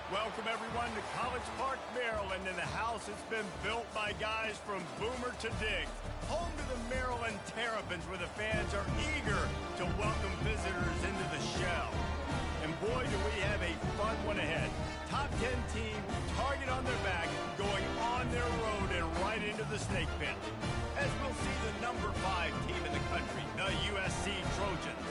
Welcome, everyone, to College Park, Maryland, and the house has been built by guys from Boomer to Dig. Home to the Maryland Terrapins, where the fans are eager to welcome visitors into the shell. And boy, do we have a fun one ahead. Top 10 team, target on their back, going on their road and right into the snake pit. As we'll see the number 5 team in the country, the USC Trojans,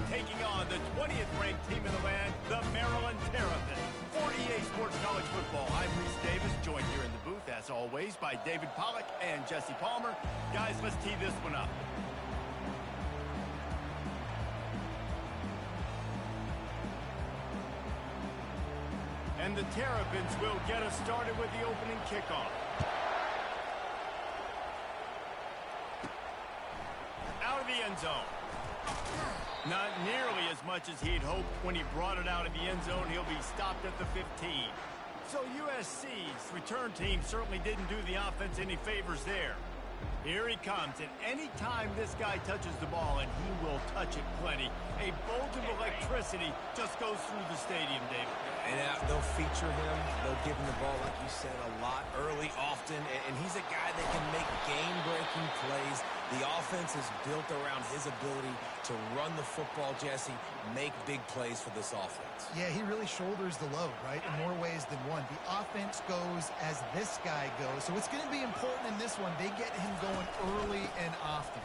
taking on the 20th ranked team in the land, the Maryland Terrapins. For EA Sports College Football, I'm Reese Davis, joined here in the booth, as always, by David Pollack and Jesse Palmer. Guys, let's tee this one up. And the Terrapins will get us started with the opening kickoff. Out of the end zone. Not nearly as much as he'd hoped when he brought it out of the end zone. He'll be stopped at the 15. So USC's return team certainly didn't do the offense any favors there. Here he comes, and any time this guy touches the ball, and he will touch it plenty, a bolt of electricity just goes through the stadium, David. And they'll feature him. They'll give him the ball, like you said, a lot, early, often. And he's a guy that can make game-breaking plays. The offense is built around his ability to run the football, Jesse, make big plays for this offense. Yeah, he really shoulders the load, right, in more ways than one. The offense goes as this guy goes. So it's going to be important in this one. They get him going early and often.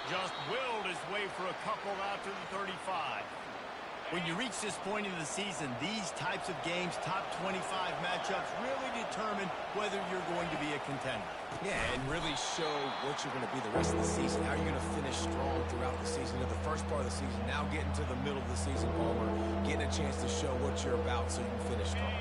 Just willed his way for a couple out to the 35. When you reach this point in the season, these types of games, top 25 matchups, really determine whether you're going to be a contender. Yeah, and really show what you're going to be the rest of the season, how you're going to finish strong throughout the season. In the first part of the season, now getting to the middle of the season, Palmer, getting a chance to show what you're about so you can finish strong.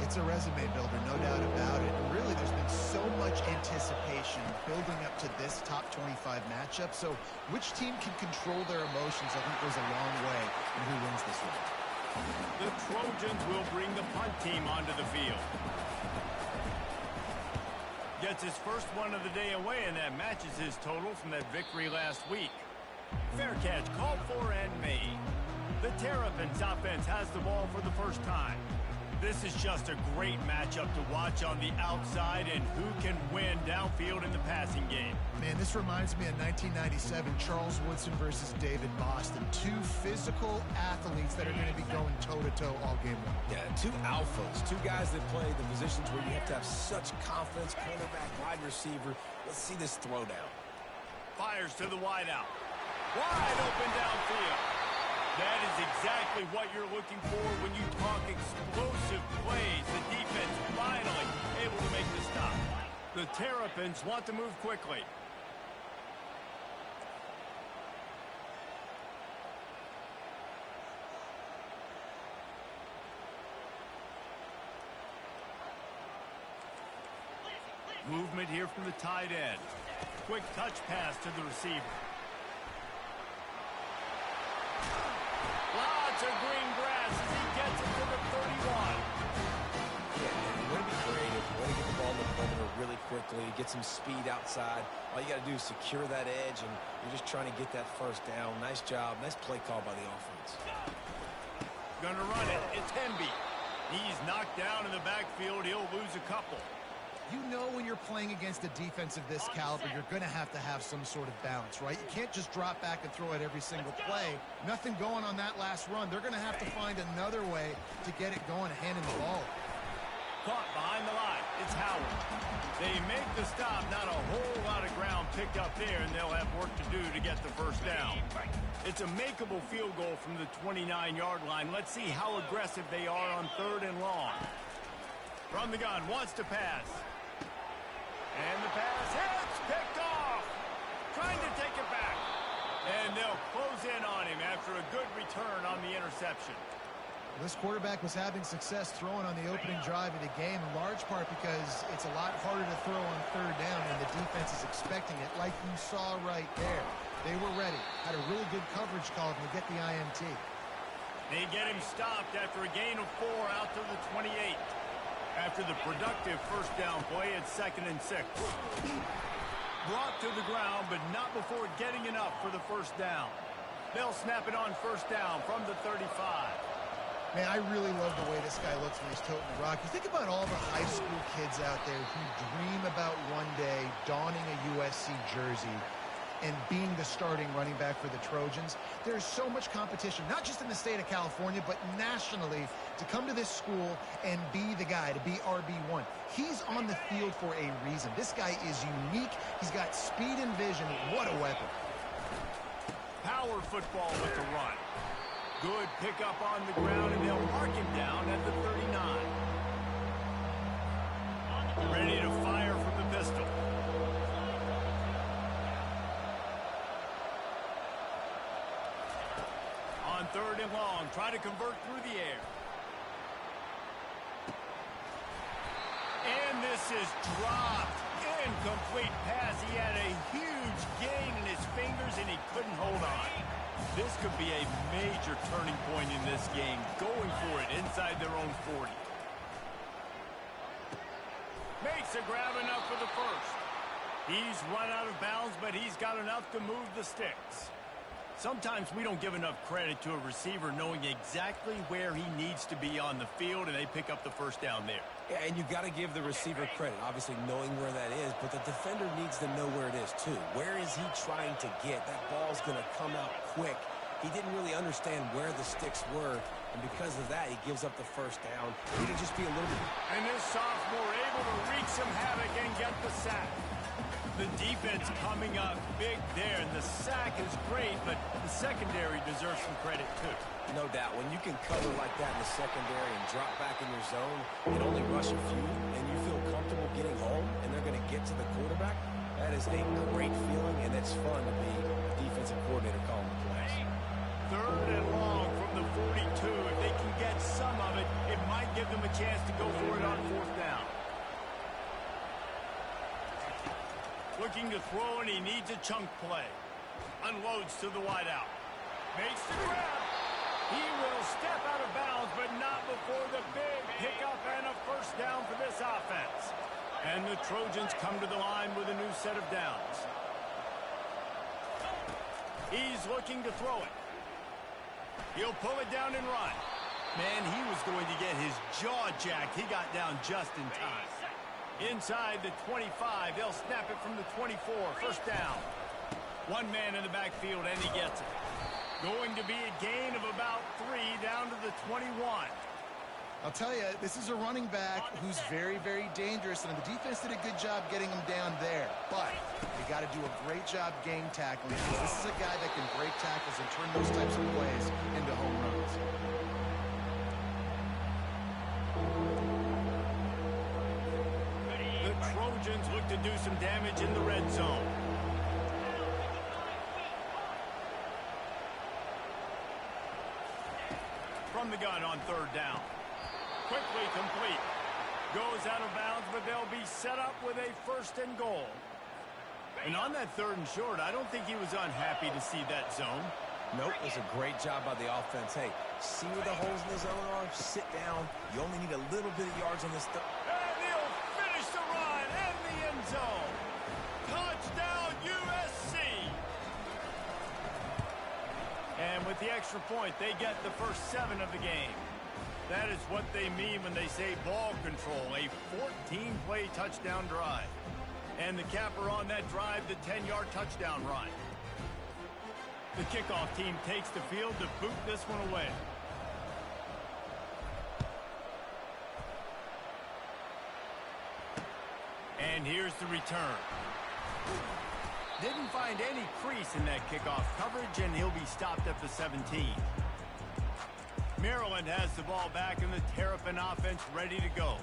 It's a resume builder, no doubt about it. And really, there's been so much anticipation building up to this top 25 matchup. So which team can control their emotions, I think, goes a long way in who wins this one. The Trojans will bring the punt team onto the field. Gets his first one of the day away, and that matches his total from that victory last week. Fair catch called for and made. The Terrapins offense has the ball for the first time. This is just a great matchup to watch on the outside, and who can win downfield in the passing game. Man, this reminds me of 1997, Charles Woodson versus David Boston. Two physical athletes that are going to be going toe-to-toe all game long. Yeah, two alphas, two guys that play the positions where you have to have such confidence, cornerback, wide receiver. Let's see this throwdown. Fires to the wideout. Wide open downfield. That is exactly what you're looking for when you talk explosive plays. The defense finally able to make the stop. The Terrapins want to move quickly. Movement here from the tight end. Quick touch pass to the receiver. Lots of green grass as he gets it to the 31. Yeah, way to be creative. Way to get the ball in the perimeter really quickly. Get some speed outside. All you got to do is secure that edge, and you're just trying to get that first down. Nice job. Nice play call by the offense. Gonna run it. It's Hemby. He's knocked down in the backfield. He'll lose a couple. You know when you're playing against a defense of this caliber, you're going to have some sort of balance, right? You can't just drop back and throw it every single play. Nothing going on that last run. They're going to have to find another way to get it going, handing the ball. Caught behind the line. It's Howard. They make the stop. Not a whole lot of ground picked up there, and they'll have work to do to get the first down. It's a makeable field goal from the 29-yard line. Let's see how aggressive they are on 3rd and long. From the gun, wants to pass. And the pass hits, picked off. Trying to take it back. And they'll close in on him after a good return on the interception. This quarterback was having success throwing on the opening drive of the game, in large part because it's a lot harder to throw on 3rd down, and the defense is expecting it, like you saw right there. They were ready. Had a really good coverage call to get the INT. They get him stopped after a gain of 4 out to the 28. After the productive first down play at 2nd and 6. Brought to the ground, but not before getting enough for the first down. They'll snap it on first down from the 35. Man, I really love the way this guy looks when he's toting the rock. You think about all the high school kids out there who dream about one day donning a USC jersey and being the starting running back for the Trojans. There's so much competition, not just in the state of California, but nationally, to come to this school and be the guy, to be RB1. He's on the field for a reason. This guy is unique. He's got speed and vision. What a weapon. Power football with the run. Good pickup on the ground, and they'll mark him down at the 39. Ready to fire from the pistol. On 3rd and long, try to convert through the air. And this is dropped. Incomplete pass. He had a huge gain in his fingers, and he couldn't hold on. This could be a major turning point in this game. Going for it inside their own 40. Makes a grab enough for the first. He's run out of bounds, but he's got enough to move the sticks. Sometimes we don't give enough credit to a receiver knowing exactly where he needs to be on the field, and they pick up the first down there. Yeah, and you've got to give the receiver credit, obviously knowing where that is, but the defender needs to know where it is too. Where is he trying to get? That ball's going to come out quick. He didn't really understand where the sticks were, and because of that, he gives up the first down. He needed to just be a little bit... And this sophomore able to wreak some havoc and get the sack. The defense coming up big there, and the sack is great, but the secondary deserves some credit too. No doubt. When you can cover like that in the secondary and drop back in your zone and only rush a few, and you feel comfortable getting home, and they're going to get to the quarterback, that is a great feeling, and it's fun to be a defensive coordinator calling the plays. 3rd and long from the 42. If they can get some of it, it might give them a chance to go for it on 4th down. Looking to throw, and he needs a chunk play. Unloads to the wideout. Makes the grab. He will step out of bounds, but not before the big pickup and a first down for this offense. And the Trojans come to the line with a new set of downs. He's looking to throw it. He'll pull it down and run. Man, he was going to get his jaw jacked. He got down just in time. Inside the 25, they'll snap it from the 24. First down. One man in the backfield, and he gets it. Going to be a gain of about 3 down to the 21. I'll tell you, this is a running back who's very, very dangerous, and the defense did a good job getting him down there. But you got to do a great job game tackling. This is a guy that can break tackles and turn those types of plays into home runs. The Trojans look to do some damage in the red zone. From the gun on 3rd down. Quickly complete. Goes out of bounds, but they'll be set up with a 1st and goal. And on that 3rd and short, I don't think he was unhappy to see that zone. Nope, it was a great job by the offense. Hey, see where the holes in the zone are? Sit down. You only need a little bit of yards on this. And he'll finish the run in the end zone. Touchdown, USC. And with the extra point, they get the first 7 of the game. That is what they mean when they say ball control, a 14-play touchdown drive. And the capper on that drive, the 10-yard touchdown run. The kickoff team takes the field to boot this one away. And here's the return. Didn't find any crease in that kickoff coverage, and he'll be stopped at the 17. Maryland has the ball back, and the Terrapin offense ready to go.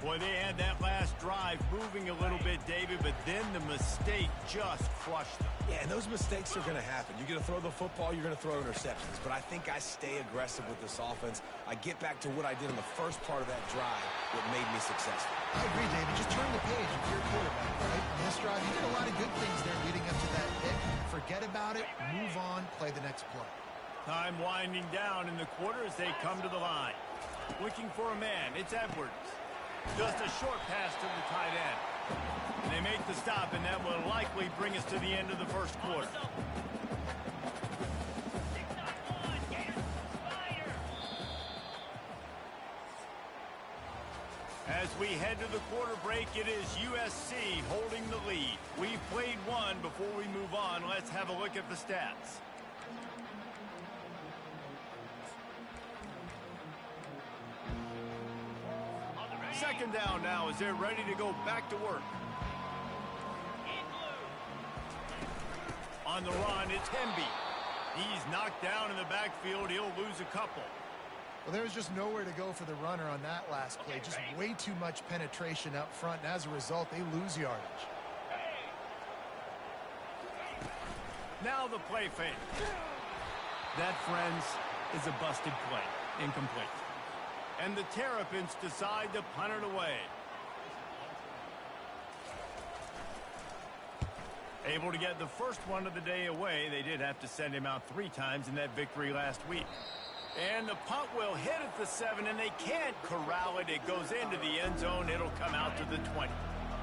Boy, they had that last drive moving a little bit, David, but then the mistake just crushed them. Yeah, and those mistakes are going to happen. You're going to throw the football, you're going to throw interceptions. But I think I stay aggressive with this offense. I get back to what I did in the first part of that drive that made me successful. I agree, David. Just turn the page if you're a quarterback, right? In this drive, you did a lot of good things there leading up to that pick. Forget about it, move on, play the next play. Time winding down in the quarter as they come to the line. Looking for a man. It's Edwards. Just a short pass to the tight end. And they make the stop, and that will likely bring us to the end of the first quarter. As we head to the quarter break, it is USC holding the lead. We've played one. Before we move on, let's have a look at the stats. Second down now as they're ready to go back to work. On the run, it's Hemby. He's knocked down in the backfield. He'll lose a couple. Well, there was just nowhere to go for the runner on that last play. Just way too much penetration up front, and as a result, they lose yardage. Now the play fake. That, friends, is a busted play. Incomplete. And the Terrapins decide to punt it away. Able to get the first one of the day away. They did have to send him out 3 times in that victory last week. And the punt will hit at the 7, and they can't corral it. It goes into the end zone. It'll come out to the 20.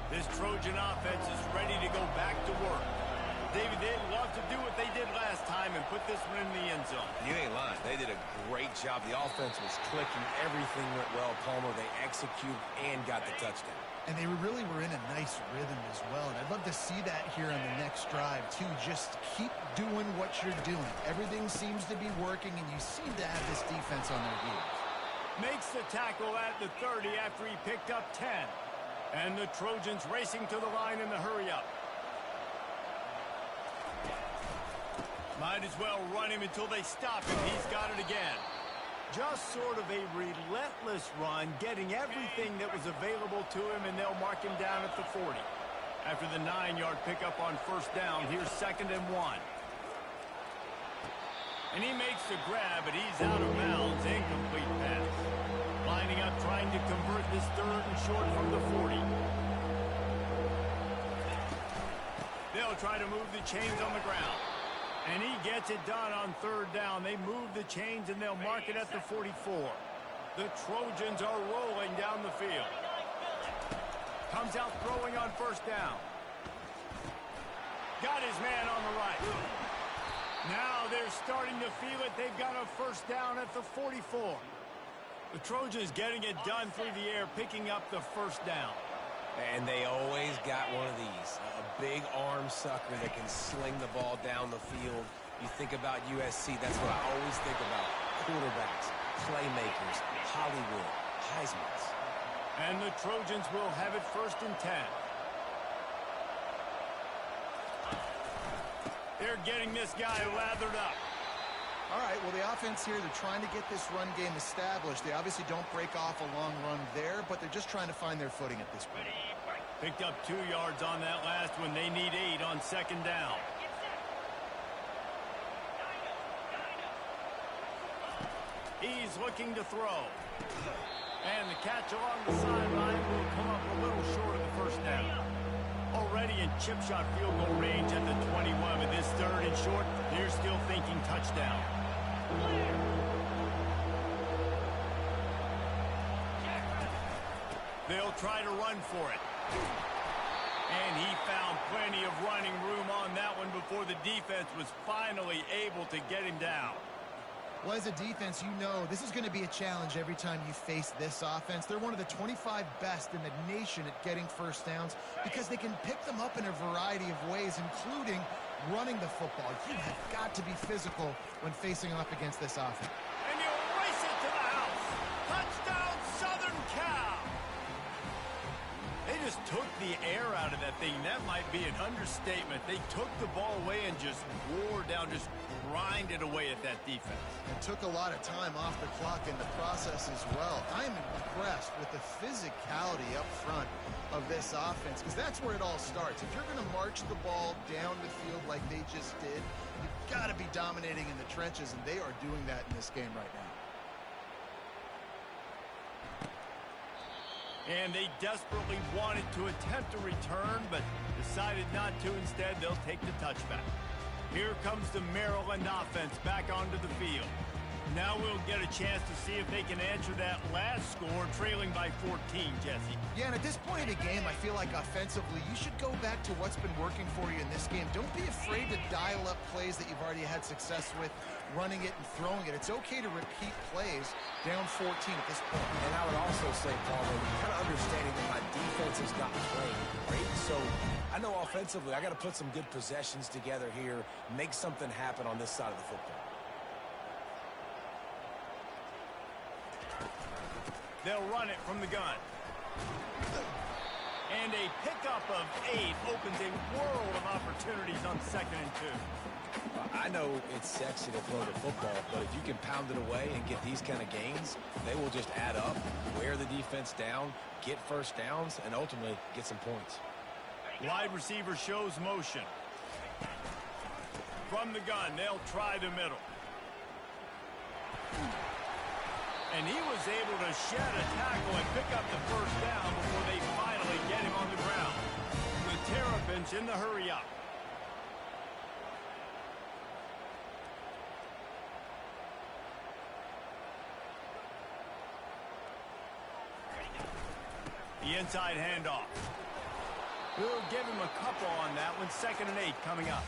This Trojan offense is ready to go back to work. David, they'd love to do what they did last time and put this one in the end zone. You ain't lying. They did a great job. The offense was clicking. Everything went well. Palmer, they executed and got the touchdown. And they really were in a nice rhythm as well. And I'd love to see that here on the next drive, too. Just keep doing what you're doing. Everything seems to be working, and you seem to have this defense on their heels. Makes the tackle at the 30 after he picked up 10. And the Trojans racing to the line in the hurry-up. Might as well run him until they stop him. He's got it again. Just sort of a relentless run, getting everything that was available to him, and they'll mark him down at the 40. After the 9-yard pickup on first down, here's 2nd and 1. And he makes the grab, but he's out of bounds. Incomplete pass. Lining up, trying to convert this 3rd and short from the 40. They'll try to move the chains on the ground. And he gets it done on 3rd down. They move the chains, and they'll mark it at the 44. The Trojans are rolling down the field. Comes out throwing on first down. Got his man on the right. Now they're starting to feel it. They've got a first down at the 44. The Trojans getting it done through the air, picking up the first down. And they always got one of these, a big arm sucker that can sling the ball down the field. You think about USC, that's what I always think about. Quarterbacks, playmakers, Hollywood, Heismans. And the Trojans will have it 1st and 10. They're getting this guy lathered up. All right, well, the offense here, they're trying to get this run game established. They obviously don't break off a long run there, but they're just trying to find their footing at this point. Picked up 2 yards on that last one. They need 8 on 2nd down. He's looking to throw. And the catch along the sideline will come up a little short of the first down. Already in chip shot field goal range at the 21, with this 3rd and short, they're still thinking touchdown. They'll try to run for it. And he found plenty of running room on that one before the defense was finally able to get him down. Well, as a defense, you know this is going to be a challenge every time you face this offense. They're one of the 25 best in the nation at getting first downs because they can pick them up in a variety of ways, including running the football. You have got to be physical when facing off against this offense. And you race it to the house. Touchdown, Southern Cal. They just took the air out of that thing. That might be an understatement. They took the ball away and just wore down, just grinded away at that defense. It took a lot of time off the clock in the process as well. I'm impressed with the physicality up front of this offense because that's where it all starts. If you're going to march the ball down the field like they just did, you've got to be dominating in the trenches, and they are doing that in this game right now. And they desperately wanted to attempt a return, but decided not to. Instead, they'll take the touchback. Here comes the Maryland offense back onto the field. Now we'll get a chance to see if they can answer that last score, trailing by 14, Jesse. Yeah, and at this point in the game, I feel like offensively, you should go back to what's been working for you in this game. Don't be afraid to dial up plays that you've already had success with, running it and throwing it. It's okay to repeat plays down 14 at this point. And I would also say, Paul, kind of understanding that my defense is not playing great. So I know offensively, I got to put some good possessions together here, make something happen on this side of the football. They'll run it from the gun. And a pickup of 8 opens a world of opportunities on 2nd and 2. I know it's sexy to throw the football, but if you can pound it away and get these kind of gains, they will just add up, wear the defense down, get first downs, and ultimately get some points. Wide receiver shows motion. From the gun, they'll try the middle. And he was able to shed a tackle and pick up the first down before they finally get him on the ground. The Terrapins in the hurry up. The inside handoff. We'll give him a couple on that one. 2nd and 8 coming up.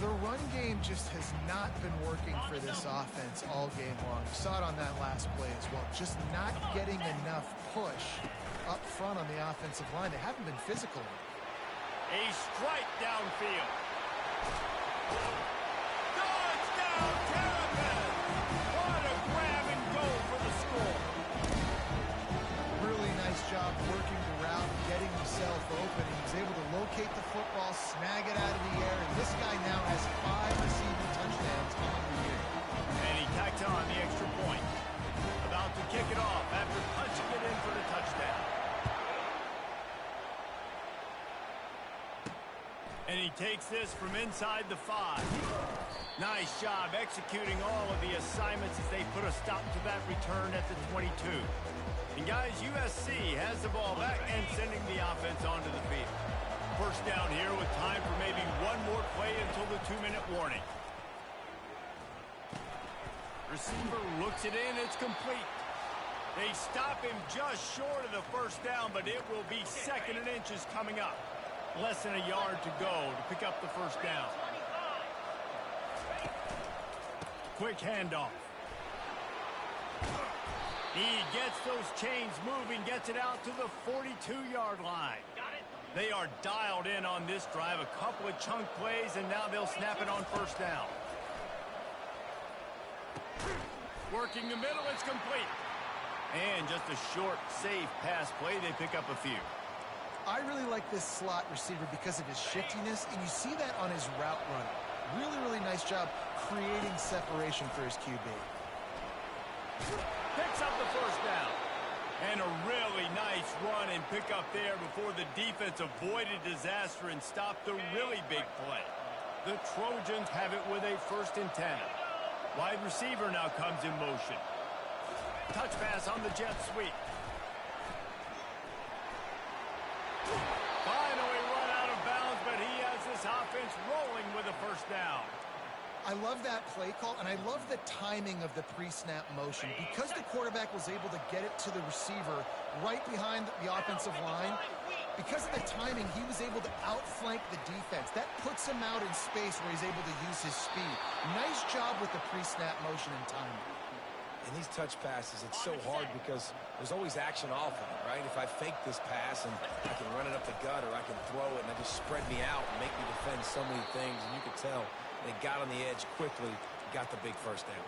The run game just has not been working for this offense all game long. You saw it on that last play as well. Just not getting enough push up front on the offensive line. They haven't been physical. A strike downfield. Touchdown, Terrapins! What a grab and go for the score. Really nice job working the route, getting himself open. He was able to locate the football, snag it out of the air, and this guy now has 5 receiving touchdowns on the year. And he tacked on the extra point. About to kick it off after punching it in for the touchdown. And he takes this from inside the 5. Nice job executing all of the assignments as they put a stop to that return at the 22. And guys, USC has the ball back and sending the offense onto the field. First down here with time for maybe one more play until the 2-minute warning. Receiver looks it in, it's complete. They stop him just short of the first down, but it will be 2nd and inches coming up. Less than a yard to go to pick up the first down. Quick handoff. He gets those chains moving, gets it out to the 42-yard line. They are dialed in on this drive. A couple of chunk plays, and now they'll snap it on first down. Working the middle, it's complete. And just a short, safe pass play. They pick up a few. I really like this slot receiver because of his shiftiness, and you see that on his route running. Really, really nice job creating separation for his QB. Picks up the first down. And a really nice run and pick up there before the defense avoided disaster and stopped the really big play. The Trojans have it with a 1st and 10. Wide receiver now comes in motion. Touch pass on the jet sweep. Finally run out of bounds, but he has this offense rolling with a first down. I love that play call, and I love the timing of the pre-snap motion. Because the quarterback was able to get it to the receiver right behind the offensive line, because of the timing, he was able to outflank the defense. That puts him out in space where he's able to use his speed. Nice job with the pre-snap motion and timing. And these touch passes, it's so hard because there's always action off of it, right? If I fake this pass and I can run it up the gut or I can throw it and it just spread me out and make me defend so many things, and you could tell they got on the edge quickly, got the big first down.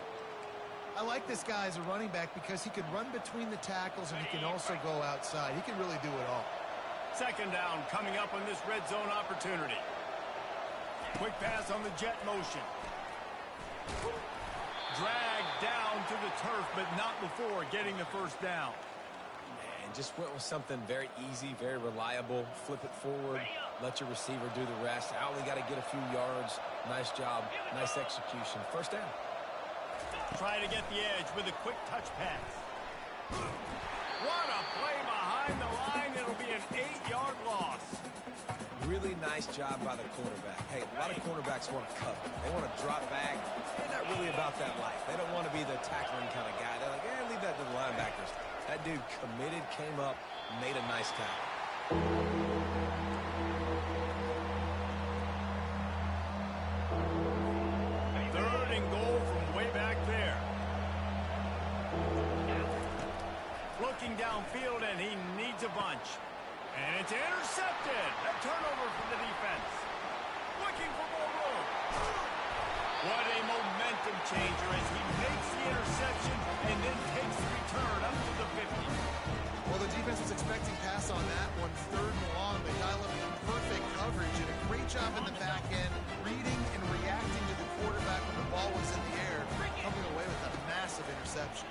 I like this guy as a running back because he can run between the tackles and he can also go outside. He can really do it all. 2nd down coming up on this red zone opportunity. Quick pass on the jet motion. Dragged down to the turf, but not before getting the first down. And just went with something very easy, very reliable. Flip it forward, let your receiver do the rest. I only got to get a few yards. Nice job, nice execution. First down. Try to get the edge with a quick touch pass. What a play behind the line. It'll be an 8-yard loss. really nice job by the cornerback. Hey, a lot of cornerbacks want to cover. They want to drop back. They're not really about that life. They don't want to be the tackling kind of guy. They're like, leave that to the linebackers. That dude committed, came up, made a nice tackle. Third and goal from way back there. Looking downfield, and he needs a bunch. And it's intercepted. A turnover for the defense. Looking for more room. What a momentum changer as he makes the interception and then takes the return up to the 50. Well, the defense was expecting pass on that one. Third and long. They dial up perfect coverage and a great job in the back end, reading and reacting to the quarterback when the ball was in the air, coming away with a massive interception.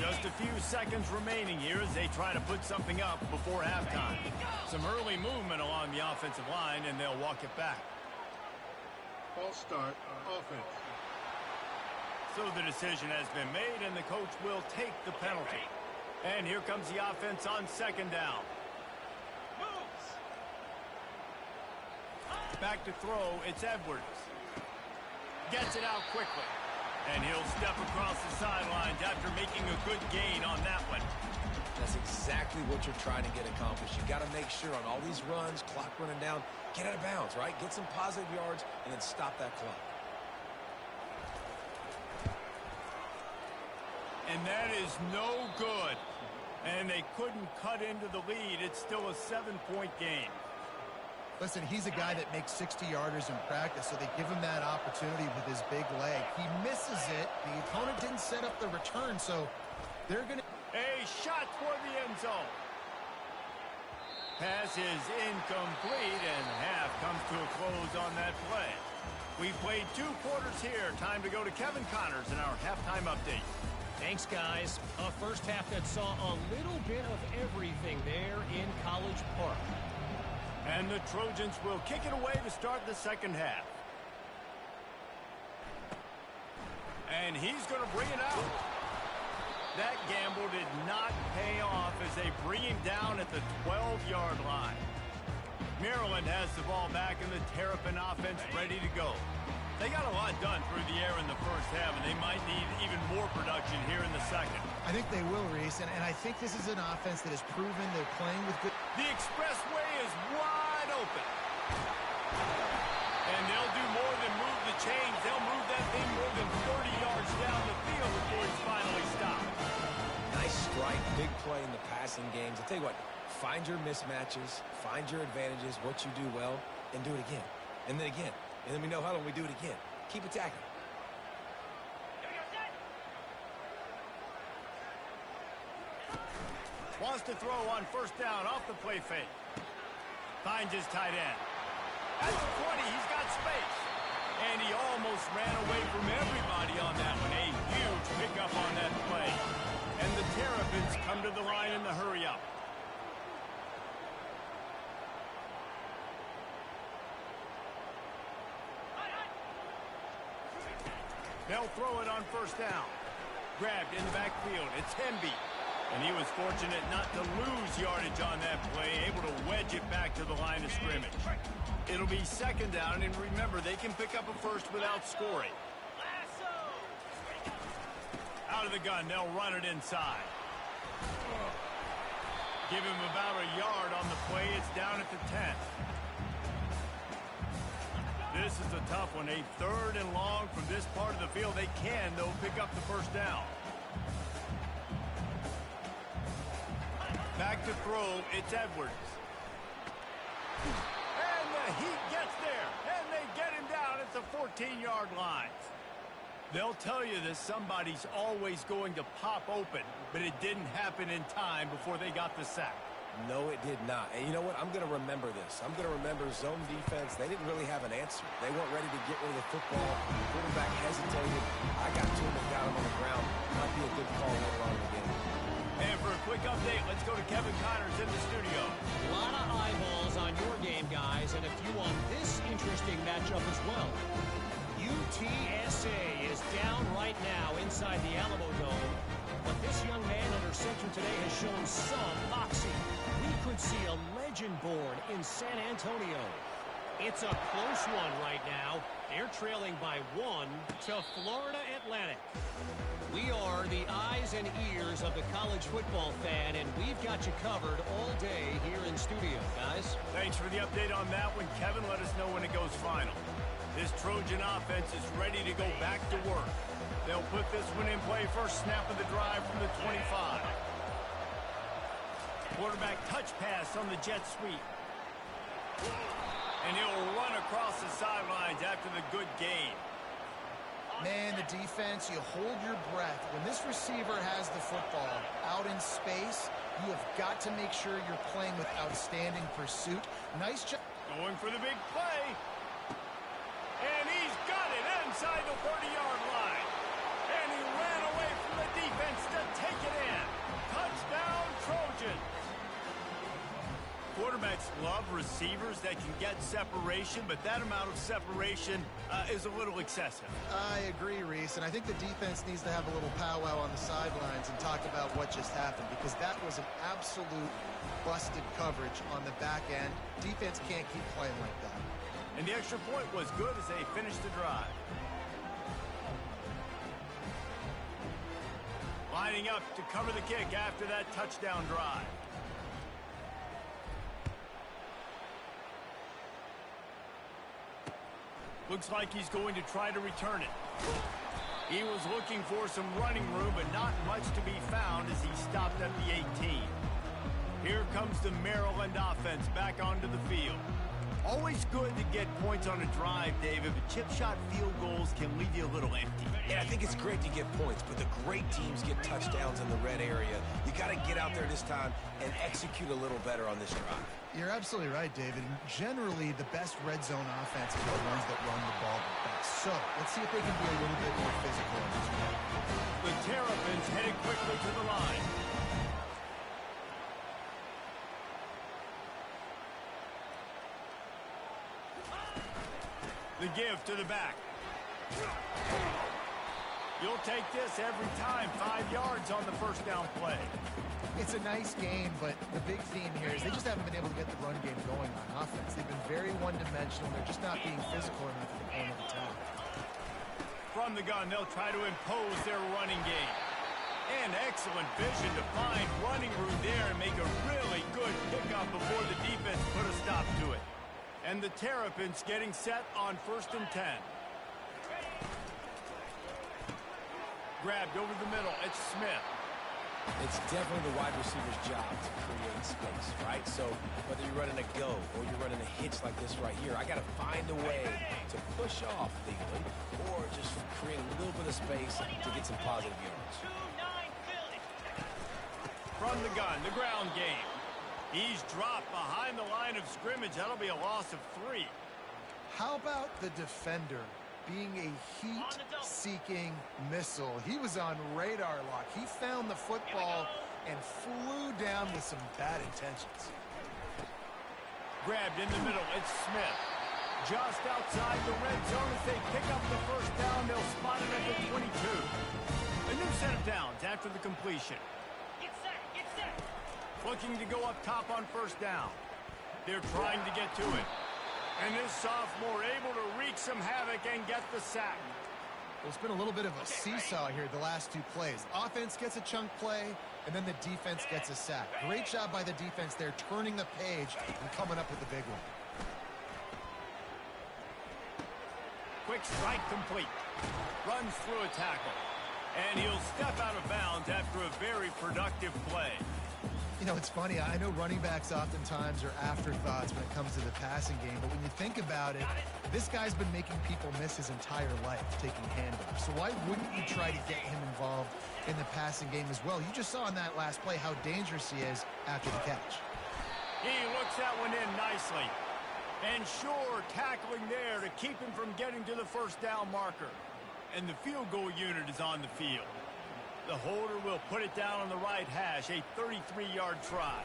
Just a few seconds remaining here as they try to put something up before halftime. Some early movement along the offensive line, and they'll walk it back. False start, offense. So the decision has been made, and the coach will take the penalty. And here comes the offense on second down. Back to throw, it's Edwards. Gets it out quickly. And he'll step across the sidelines after making a good gain on that one. That's exactly what you're trying to get accomplished. You got to make sure on all these runs, clock running down, get out of bounds, right? Get some positive yards and then stop that clock. And that is no good. And they couldn't cut into the lead. It's still a 7-point game. Listen, he's a guy that makes 60-yarders in practice, so they give him that opportunity with his big leg. He misses it. The opponent didn't set up the return, so they're going to... A shot toward the end zone. Pass is incomplete, and half comes to a close on that play. We played 2 quarters here. Time to go to Kevin Connors in our halftime update. Thanks, guys. A first half that saw a little bit of everything there in College Park. And the Trojans will kick it away to start the second half. And he's going to bring it out. That gamble did not pay off as they bring him down at the 12-yard line. Maryland has the ball back and the Terrapin offense ready to go. They got a lot done through the air in the first half, and they might need even more production here in the second. I think they will, Reese, and I think this is an offense that has proven they're playing with good... The expressway is wide open. And they'll do more than move the chains. They'll move that thing more than 30 yards down the field before it's finally stopped. Nice strike, big play in the passing games. I tell you what, find your mismatches, find your advantages, what you do well, and do it again. And then again. And then we know how long we do it again. Keep attacking. Wants to throw on first down off the play fake. Finds his tight end. At the 20, he's got space. And he almost ran away from everybody on that one. A huge pickup on that play. And the Terrapins come to the line in the hurry-up. They'll throw it on first down. Grabbed in the backfield. It's Hemby. And he was fortunate not to lose yardage on that play, able to wedge it back to the line of scrimmage. It'll be second down, and remember, they can pick up a first without scoring. Out of the gun, they'll run it inside. Give him about a yard on the play. It's down at the 10. This is a tough one. A third and long from this part of the field. They can, though, pick up the first down. Back to throw, it's Edwards. And the Heat gets there, and they get him down at the 14-yard line. They'll tell you that somebody's always going to pop open, but it didn't happen in time before they got the sack. No, it did not. And you know what? I'm going to remember this. I'm going to remember zone defense. They didn't really have an answer. They weren't ready to get rid of the football. The quarterback hesitated. I got to him and got him on the ground. Might be a good call later on in the game. And for a quick update, let's go to Kevin Connors in the studio. A lot of eyeballs on your game, guys, and a few on this interesting matchup as well. UTSA is down right now inside the Alamo Dome. But this young man under center today has shown some moxie. We could see a legend born in San Antonio. It's a close one right now. They're trailing by 1 to Florida Atlantic. We are the eyes and ears of the college football fan, and we've got you covered all day here in studio, guys. Thanks for the update on that one, Kevin. Let us know when it goes final. This Trojan offense is ready to go back to work. They'll put this one in play first snap of the drive from the 25. Quarterback touch pass on the jet sweep. And he'll run across the sidelines after the good gain. Man, the defense, you hold your breath. When this receiver has the football out in space, you have got to make sure you're playing with outstanding pursuit. Nice job. Going for the big play. And he's got it inside the 30-yard line. And he ran away from the defense to take it in. Touchdown, Trojans. Quarterbacks love receivers that can get separation, but that amount of separation is a little excessive. I agree, Reese, and I think the defense needs to have a little powwow on the sidelines and talk about what just happened, because that was an absolute busted coverage on the back end. Defense can't keep playing like that. And the extra point was good as they finished the drive. Lining up to cover the kick after that touchdown drive. Looks like he's going to try to return it. He was looking for some running room, but not much to be found as he stopped at the 18. Here comes the Maryland offense back onto the field. Always good to get points on a drive, David, but chip shot field goals can leave you a little empty. Yeah, I think it's great to get points, but the great teams get touchdowns in the red area. You got to get out there this time and execute a little better on this drive. You're absolutely right, David. Generally, the best red zone offenses are the ones that run the ball the best. So, let's see if they can be a little bit more physical in this one. The Terrapins headed quickly to the line. The give to the back. You'll take this every time. 5 yards on the first down play. It's a nice game, but the big theme here is they just haven't been able to get the run game going on offense. They've been very one-dimensional. They're just not being physical enough at the point of attack. From the gun, they'll try to impose their running game. And excellent vision to find running room there and make a really good pickup before the defense put a stop to it. And the Terrapins getting set on 1st and 10. Grabbed over the middle. It's Smith. It's definitely the wide receiver's job to create space, right? So whether you're running a go or you're running a hitch like this right here, I got to find a way to push off legally or just create a little bit of space to get some positive yards. From the gun, the ground game. He's dropped behind the line of scrimmage. That'll be a loss of 3. How about the defender being a heat-seeking missile? He was on radar lock. He found the football and flew down with some bad intentions. Grabbed in the middle. It's Smith. Just outside the red zone as they pick up the first down. They'll spot it at the 22. A new set of downs after the completion. Looking to go up top on first down. They're trying to get to it. And this sophomore able to wreak some havoc and get the sack. Well, it's been a little bit of a seesaw here the last 2 plays. Offense gets a chunk play, and then the defense gets a sack. Great job by the defense there, turning the page and coming up with the big one. Quick strike complete. Runs through a tackle. And he'll step out of bounds after a very productive play. You know, it's funny. I know running backs oftentimes are afterthoughts when it comes to the passing game, but when you think about it, this guy's been making people miss his entire life taking handoffs. So why wouldn't you try to get him involved in the passing game as well? You just saw in that last play how dangerous he is after the catch. He looks that one in nicely. And sure, tackling there to keep him from getting to the first down marker. And the field goal unit is on the field. The holder will put it down on the right hash, a 33-yard try.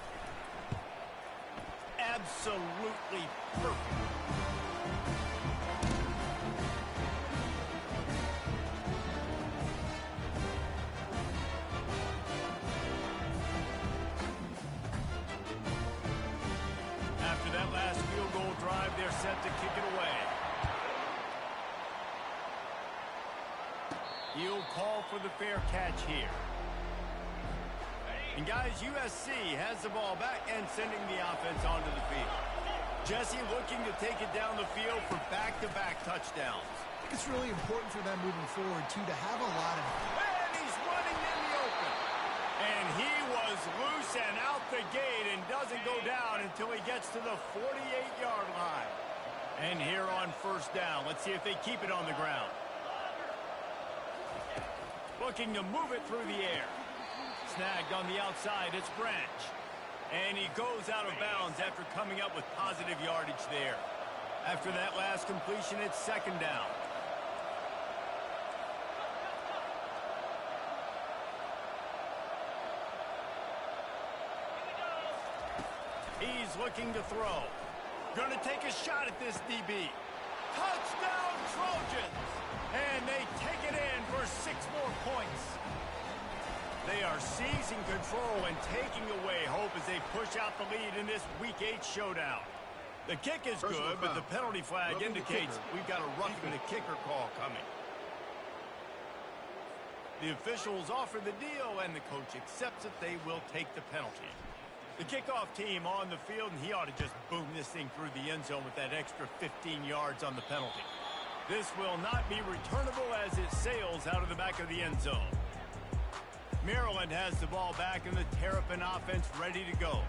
Absolutely perfect. He'll call for the fair catch here. And guys, USC has the ball back and sending the offense onto the field. Jesse looking to take it down the field for back-to-back touchdowns. I think it's really important for them moving forward, too, to have a lot of... And he's running in the open. And he was loose and out the gate and doesn't go down until he gets to the 48-yard line. And here on first down, let's see if they keep it on the ground. Looking to move it through the air. Snagged on the outside, it's Branch. And he goes out of bounds after coming up with positive yardage there. After that last completion, it's second down. He's looking to throw. Going to take a shot at this DB. Touchdown, Trojans! And they take it in for 6 more points. They are seizing control and taking away hope as they push out the lead in this Week 8 showdown. The kick is good, but the penalty flag indicates we've got a roughing the kicker call coming. The officials offer the deal, and the coach accepts it. They will take the penalty. The kickoff team on the field, and he ought to just boom this thing through the end zone with that extra 15 yards on the penalty. This will not be returnable as it sails out of the back of the end zone. Maryland has the ball back and the Terrapin offense ready to go.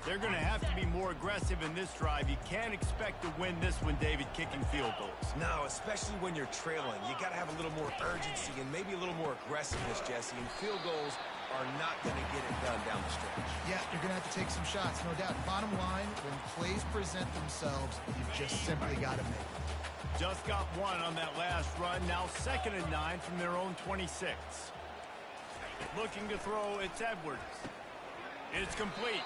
They're going to have to be more aggressive in this drive. You can't expect to win this one, David, kicking field goals. No, especially when you're trailing. You got to have a little more urgency and maybe a little more aggressiveness, Jesse. And field goals are not going to get it done down the stretch. Yeah, you're going to have to take some shots, no doubt. Bottom line, when plays present themselves, you've just simply got to make them. Just got one on that last run. Now 2nd and 9 from their own 26. Looking to throw, it's Edwards. It's complete.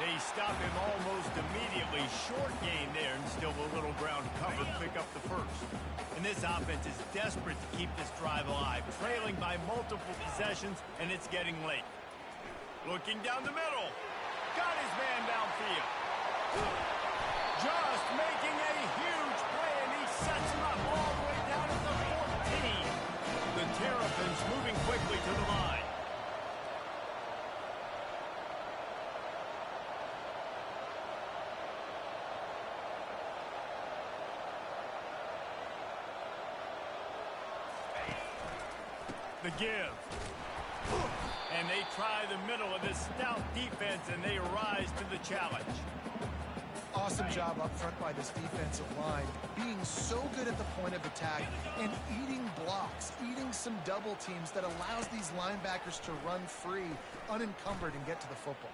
They stop him almost immediately. Short gain there and still a little ground cover to pick up the first. And this offense is desperate to keep this drive alive. Trailing by multiple possessions, and it's getting late. Looking down the middle. Got his man downfield. Just making a huge play, and he sets him up all the way down at the 14. The Terrapins moving quickly to the line. The give. And they try the middle of this stout defense, and they rise to the challenge. Awesome job up front by this defensive line, being so good at the point of attack and eating blocks, eating some double teams that allows these linebackers to run free, unencumbered, and get to the football.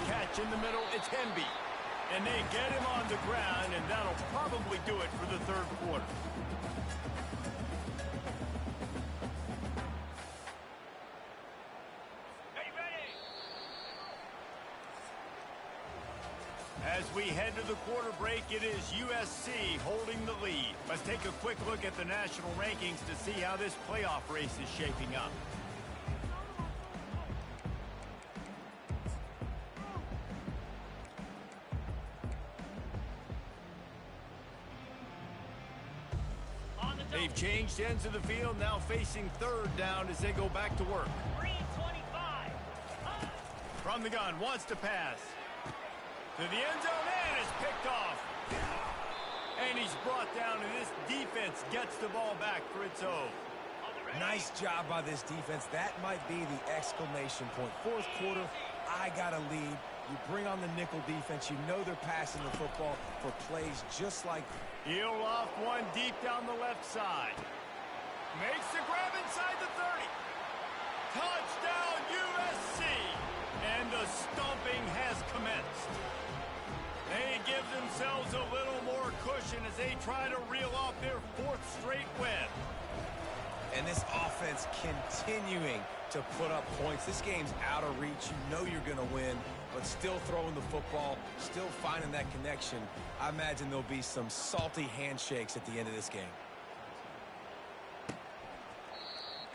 Catch in the middle, it's Henby. And they get him on the ground, and that'll probably do it for the third quarter. As we head to the quarter break, it is USC holding the lead. Let's take a quick look at the national rankings to see how this playoff race is shaping up. They've changed ends of the field, now facing third down as they go back to work. 325. From the gun, wants to pass. To the end zone, and is picked off. And he's brought down, and this defense gets the ball back for its own. Nice job by this defense. That might be the exclamation point. Fourth quarter, I got a lead. You bring on the nickel defense. You know they're passing the football for plays just like... He'll loft one deep down the left side. Makes the grab inside the 30. Touchdown, USC. And the stomping has commenced. They give themselves a little more cushion as they try to reel off their 4th straight win. And this offense continuing to put up points. This game's out of reach. You know you're going to win, but still throwing the football, still finding that connection. I imagine there'll be some salty handshakes at the end of this game.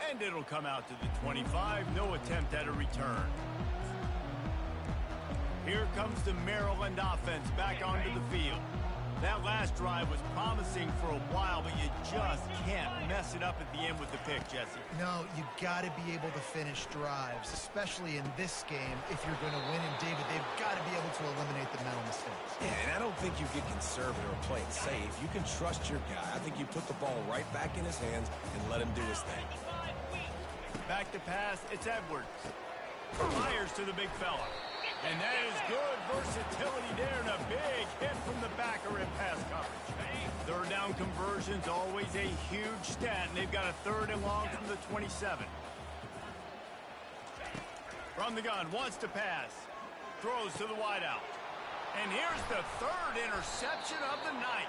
And it'll come out to the 25. No attempt at a return. Here comes the Maryland offense back onto the field. That last drive was promising for a while, but you just can't mess it up at the end with the pick, Jesse. No, you got to be able to finish drives, especially in this game. If you're going to win, and David, they've got to be able to eliminate the mental mistakes. Yeah, and I don't think you get conservative or play it safe. You can trust your guy. I think you put the ball right back in his hands and let him do his thing. Back to pass, it's Edwards. Fires to the big fella. And that is good versatility there, and a big hit from the backer in pass coverage. Third down conversion's always a huge stat, and they've got a 3rd and long from the 27. From the gun, wants to pass. Throws to the wideout. And here's the 3rd interception of the night.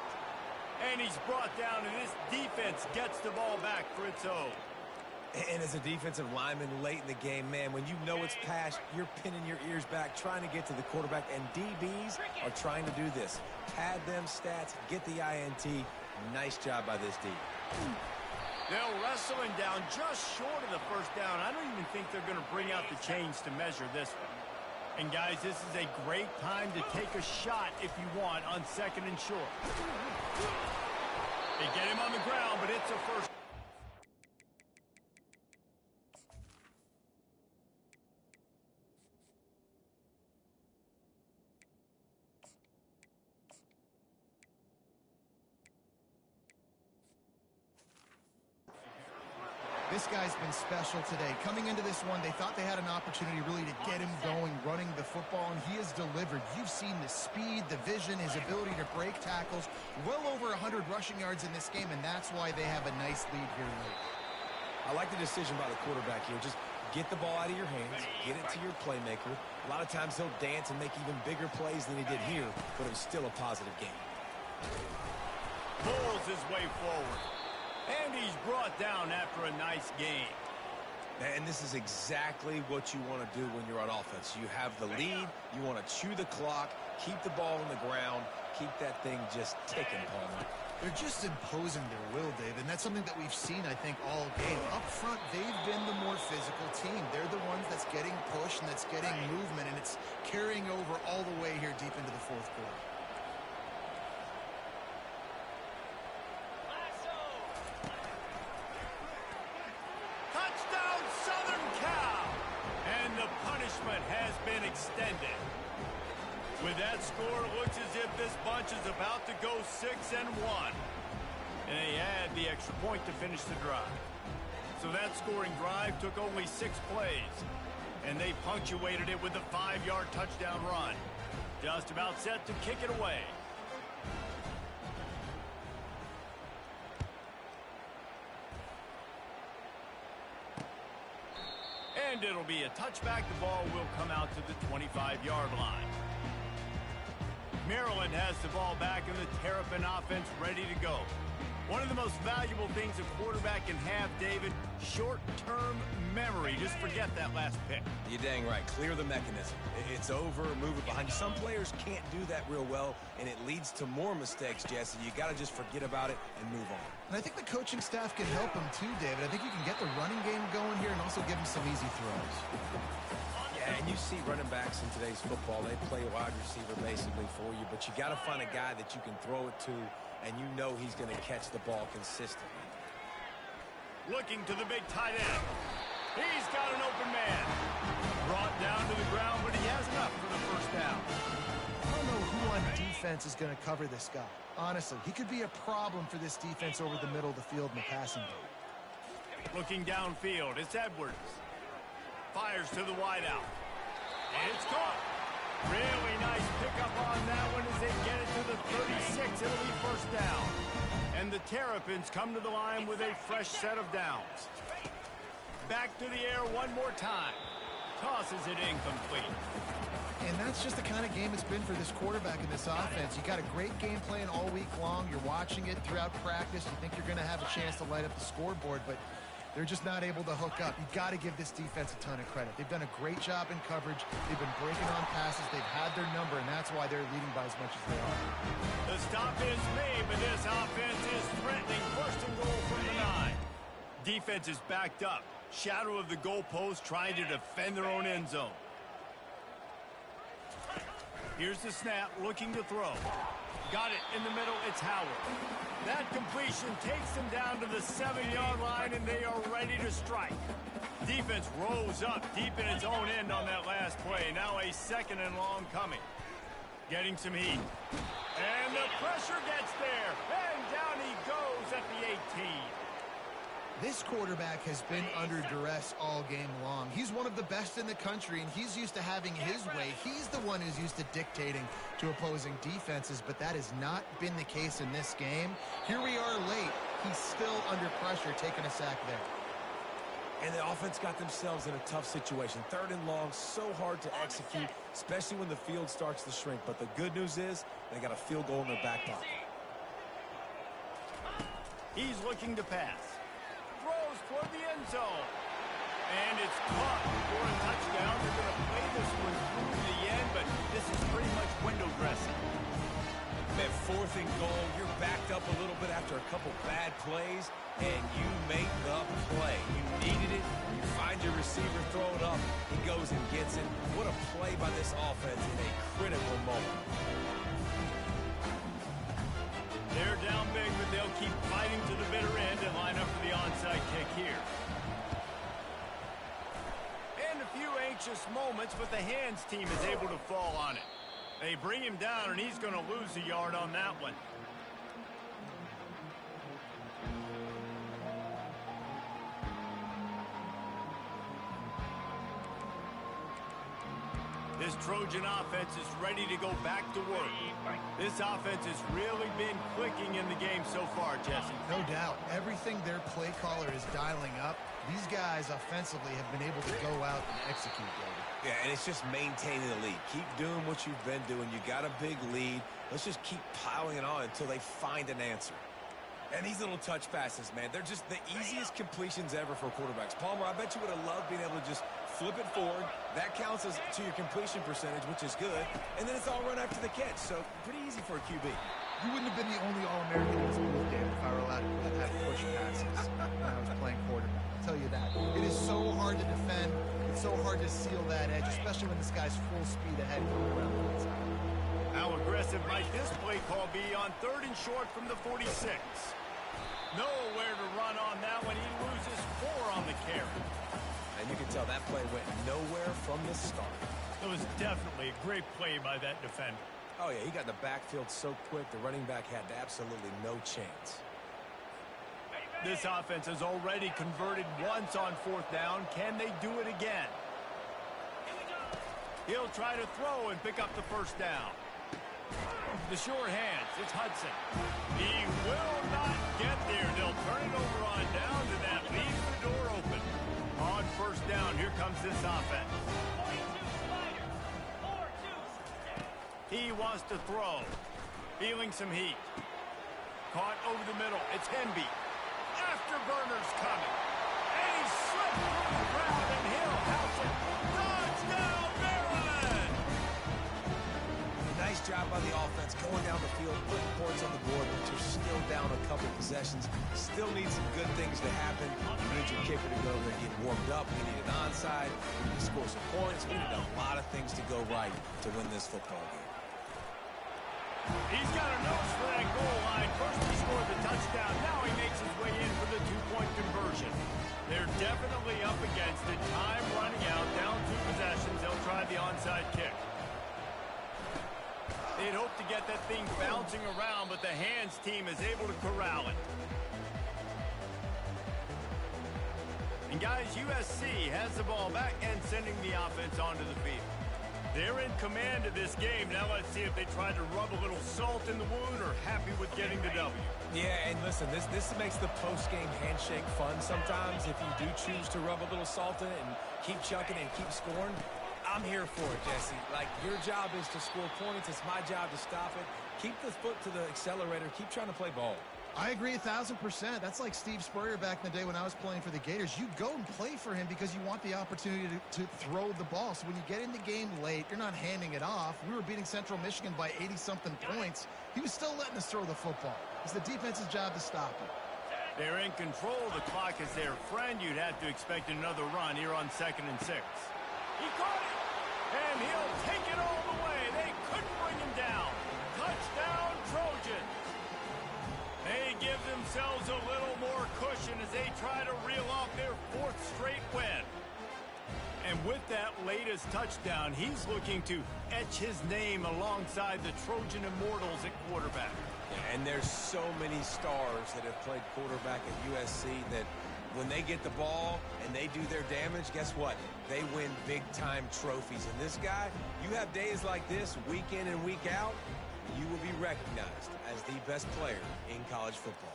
And he's brought down, and this defense gets the ball back for its own. And as a defensive lineman late in the game, man, when you know it's passed, you're pinning your ears back, trying to get to the quarterback, and DBs are trying to do this. Pad them stats, get the INT. Nice job by this D. They'll wrestle him down just short of the 1st down. I don't even think they're going to bring out the chains to measure this one. And, guys, this is a great time to take a shot if you want on 2nd and short. They get him on the ground, but it's a first. This guy's been special today. Coming into this one, they thought they had an opportunity really to get him going, running the football, and he has delivered. You've seen the speed, the vision, his ability to break tackles. Well over 100 rushing yards in this game, and that's why they have a nice lead here late. I like the decision by the quarterback here. Just get the ball out of your hands, get it to your playmaker. A lot of times he'll dance and make even bigger plays than he did here, but it was still a positive game. Pulls his way forward. And he's brought down after a nice game. And this is exactly what you want to do when you're on offense. You have the lead. You want to chew the clock, keep the ball on the ground, keep that thing just ticking, Palmer. They're just imposing their will, Dave, and that's something that we've seen, I think, all game. Up front, they've been the more physical team. They're the ones that's getting pushed and that's getting movement, and it's carrying over all the way here deep into the 4th quarter. Has been extended. With that score, it looks as if this bunch is about to go 6-1. And they add the extra point to finish the drive. So that scoring drive took only 6 plays. And they punctuated it with a 5-yard touchdown run. Just about set to kick it away. And it'll be a touchback. The ball will come out to the 25-yard line. Maryland has the ball back and the Terrapin offense ready to go. One of the most valuable things a quarterback can have, David, short-term memory. Just forget that last pick. You're dang right. Clear the mechanism. It's over, move it behind you. Some players can't do that real well, and it leads to more mistakes, Jesse. You got to just forget about it and move on. And I think the coaching staff can help him too, David. I think you can get the running game going here and also give him some easy throws. Yeah, and you see running backs in today's football, they play wide receiver basically for you, but you got to find a guy that you can throw it to, and you know he's going to catch the ball consistently. Looking to the big tight end. He's got an open man. Brought down to the ground, but he has enough for the 1st down. I don't know who on defense is going to cover this guy. Honestly, he could be a problem for this defense over the middle of the field in the passing game. Looking downfield, it's Edwards. Fires to the wideout. It's caught. Really nice pickup on that one as they get it to the 36. It'll be 1st down. And the Terrapins come to the line with a fresh set of downs. Back to the air one more time. Tosses it incomplete. And that's just the kind of game it's been for this quarterback in this offense. You got a great game plan all week long. You're watching it throughout practice. You think you're going to have a chance to light up the scoreboard, but they're just not able to hook up. You've got to give this defense a ton of credit. They've done a great job in coverage. They've been breaking on passes. They've had their number, and that's why they're leading by as much as they are. The stop is made, but this offense is threatening. 1st and goal from the 9. Defense is backed up. Shadow of the goalpost trying to defend their own end zone. Here's the snap, looking to throw. Got it in the middle. It's Howard. That completion takes them down to the 7-yard line, and they are ready to strike. Defense rolls up deep in its own end on that last play. Now a 2nd and long coming. Getting some heat. And the pressure gets there. And down he goes at the 18. This quarterback has been under duress all game long. He's one of the best in the country, and he's used to having his way. He's the one who's used to dictating to opposing defenses, but that has not been the case in this game. Here we are late. He's still under pressure, taking a sack there. And the offense got themselves in a tough situation. 3rd and long, so hard to execute, especially when the field starts to shrink. But the good news is they got a field goal in their back pocket. He's looking to pass. Throws toward the end zone. And it's caught for a touchdown. They're going to play this one through to the end, but this is pretty much window dressing. At 4th and goal, you're backed up a little bit after a couple bad plays, and you make the play. You needed it. You find your receiver, throw it up. He goes and gets it. What a play by this offense in a critical moment. They're down big, but they'll keep fighting to the bitter end and line up for the onside kick here. And a few anxious moments, but the hands team is able to fall on it. They bring him down, and he's going to lose a yard on that one. This Trojan offense is ready to go back to work. This offense has really been clicking in the game so far, Jesse. No doubt. Everything their play caller is dialing up, these guys offensively have been able to go out and execute, David. Yeah, and it's just maintaining the lead. Keep doing what you've been doing. You got a big lead. Let's just keep piling it on until they find an answer. And these little touch passes, man, they're just the easiest completions ever for quarterbacks. Palmer, I bet you would have loved being able to just flip it forward. That counts as to your completion percentage, which is good. And then it's all run after the catch, so pretty easy for a QB. You wouldn't have been the only All-American in this booth, David, if I were allowed to have push passes when I was playing quarterback. I'll tell you that. It is so hard to defend. It's so hard to seal that edge, especially when this guy's full speed ahead coming around the outside. How aggressive might this play call be on 3rd and short from the 46? Nowhere to run on that one. He loses 4 on the carry. And you can tell that play went nowhere from the start. It was definitely a great play by that defender. Oh, yeah, he got the backfield so quick, the running back had absolutely no chance. This offense has already converted once on 4th down. Can they do it again? He'll try to throw and pick up the 1st down. The sure hands, it's Hudson. He will not get there. They'll turn it over on down, and that leaves the door open. On 1st down, here comes this offense. He wants to throw. Feeling some heat. Caught over the middle. It's Henby. Afterburner's coming. And he slipped through the crowd, and he'll house it. Touchdown, Maryland! Nice job by the offense going down the field, putting points on the board, but you're still down a couple possessions. Still need some good things to happen. You need your kicker to go there, get warmed up. We need an onside. We need to score some points. We need a lot of things to go right to win this football game. He's got a nose for that goal line. First he scored the touchdown. Now he makes his way in for the 2-point conversion. They're definitely up against it. Time running out. Down 2 possessions. They'll try the onside kick. They'd hope to get that thing bouncing around, but the hands team is able to corral it. And guys, USC has the ball back and sending the offense onto the field. They're in command of this game. Now let's see if they try to rub a little salt in the wound or happy with getting the W. Yeah, and listen, this makes the post-game handshake fun sometimes. If you do choose to rub a little salt in it and keep chucking and keep scoring, I'm here for it, Jesse. Like, your job is to score points. It's my job to stop it. Keep the foot to the accelerator. Keep trying to play ball. I agree 1,000%. That's like Steve Spurrier back in the day when I was playing for the Gators. You go and play for him because you want the opportunity to throw the ball. So when you get in the game late, you're not handing it off. We were beating Central Michigan by 80-something points. He was still letting us throw the football. It's the defense's job to stop him. They're in control. The clock is their friend. You'd have to expect another run here on 2nd and 6. He caught it, and he'll take it all the way. They couldn't bring him down. Touchdown, Trojans. They give themselves a little more cushion as they try to reel off their 4th straight win. And with that latest touchdown, he's looking to etch his name alongside the Trojan Immortals at quarterback. Yeah, and there's so many stars that have played quarterback at USC that when they get the ball and they do their damage, guess what? They win big-time trophies. And this guy, you have days like this, week in and week out, you will be recognized as the best player in college football.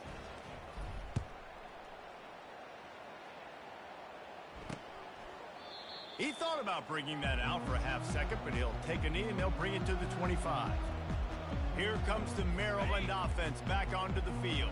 He thought about bringing that out for a half second, but he'll take a knee and they'll bring it to the 25. Here comes the Maryland offense back onto the field.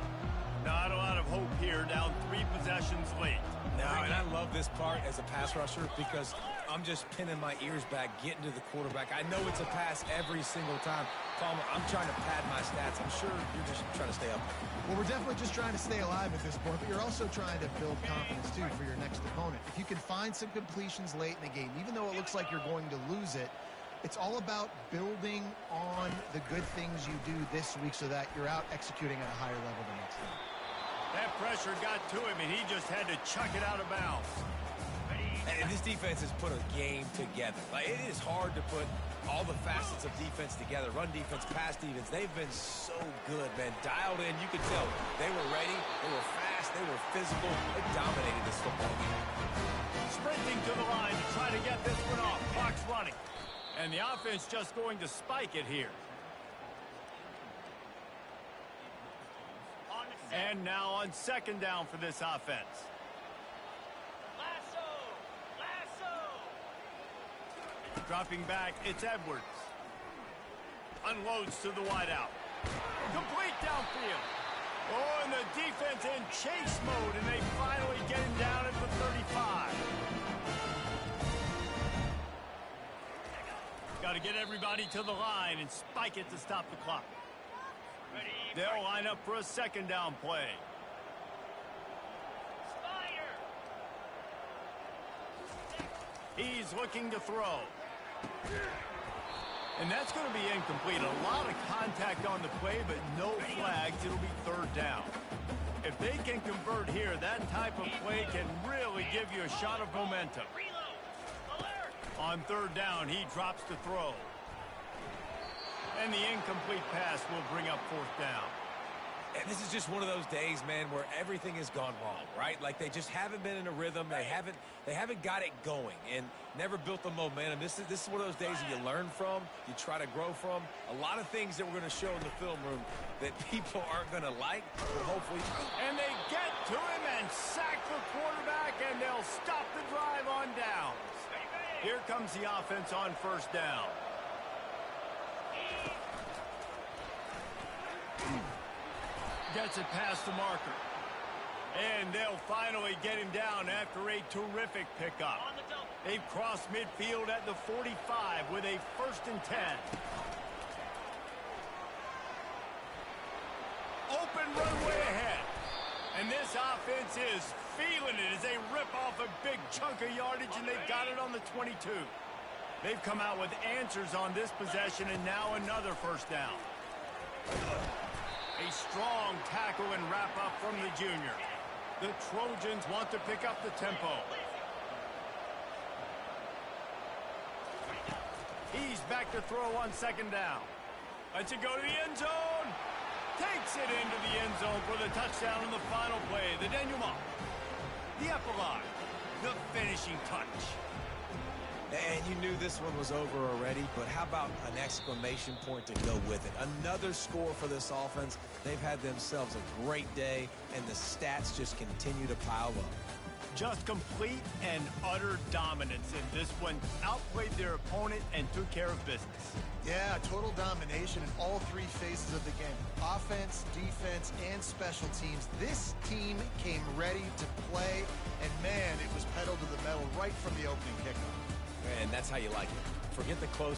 Not a lot of hope here, down 3 possessions late. No, and I love this part as a pass rusher because I'm just pinning my ears back, getting to the quarterback. I know it's a pass every single time. Palmer, I'm trying to pad my stats. I'm sure you're just trying to stay up. Well, we're definitely just trying to stay alive at this point, but you're also trying to build confidence, too, for your next opponent. If you can find some completions late in the game, even though it looks like you're going to lose it, it's all about building on the good things you do this week so that you're out executing at a higher level the next time. That pressure got to him, and he just had to chuck it out of bounds. And this defense has put a game together. Like, it is hard to put all the facets of defense together. Run defense, pass defense. They've been so good, man. Dialed in. You could tell they were ready. They were fast. They were physical. They dominated this football game. Sprinting to the line to try to get this one off. Clock's running. And the offense just going to spike it here. And now on 2nd down for this offense. Dropping back, it's Edwards. Unloads to the wideout. Complete downfield. Oh, and the defense in chase mode, and they finally get him down at the 35. Got to get everybody to the line and spike it to stop the clock. They'll line up for a 2nd down play. He's looking to throw. And that's going to be incomplete. A lot of contact on the play, but no flags. It'll be 3rd down. If they can convert here, that type of play can really give you a shot of momentum. On 3rd down, he drops to throw. And the incomplete pass will bring up 4th down. And this is just one of those days, man, where everything has gone wrong, right? Like they just haven't been in a rhythm. They haven't got it going and never built the momentum. This is one of those days that you learn from, you try to grow from. A lot of things that we're going to show in the film room that people aren't going to like, but hopefully. And they get to him and sack the quarterback, and they'll stop the drive on downs. Here comes the offense on 1st down. Gets it past the marker. And they'll finally get him down after a terrific pickup. They've crossed midfield at the 45 with a 1st and 10. Open runway ahead. And this offense is feeling it as they rip off a big chunk of yardage, and they've got it on the 22. They've come out with answers on this possession, and now another 1st down. A strong tackle and wrap-up from the junior. The Trojans want to pick up the tempo. He's back to throw on 2nd down. Lets it go to the end zone. Takes it into the end zone for the touchdown in the final play. The denouement. The epilogue. The finishing touch. And you knew this one was over already, but how about an exclamation point to go with it? Another score for this offense. They've had themselves a great day, and the stats just continue to pile up. Just complete and utter dominance in this one. Outplayed their opponent and took care of business. Yeah, total domination in all 3 phases of the game. Offense, defense, and special teams. This team came ready to play, and man, it was pedal to the metal right from the opening kickoff. And that's how you like it. Forget the close.